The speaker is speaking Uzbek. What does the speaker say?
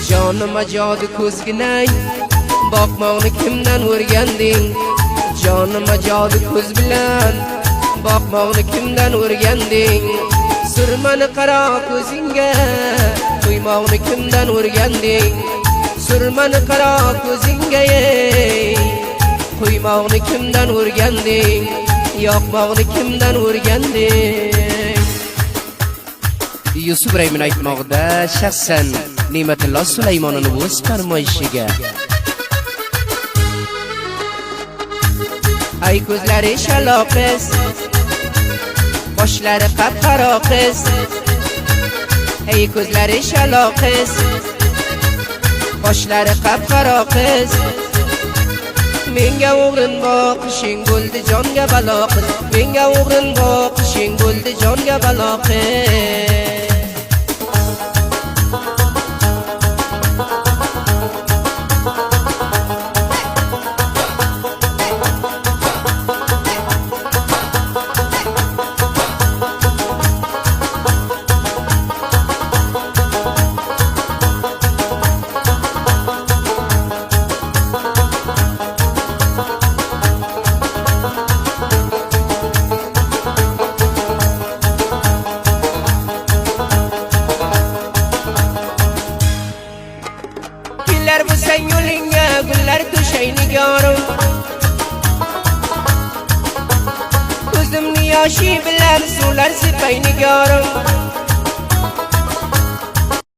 Jonima jodi ko'zginang boqmoqni kimdan o'rganding Jonima jodi ko'z bilan boqmoqni kimdan o'rganding Surmani qaro ko'zingga qo'ymoqni kimdan o'rganding Surmani qaro ko'zingga qo'ymoqni kimdan o'rganding yoqmoqni kimdan o'rganding Yusuf Raymin aytmoqda shaxsan Ne'matullo Sulaymonning o'z farmoyishiga Ay ko'zlari shaloqiz boshlari qapqaro qiz Ay ko'zlari shaloqiz boshlari qapqaro qiz Menga o'g'rin boqishing bo'ldi jonga balo qiz Menga o'g'rin boqishing bo'ldi jonga balo qiz Bu sen yo'lingga gullar to'shay nigorim Ko'zimni yoshi bilan suvlar sepay nigorim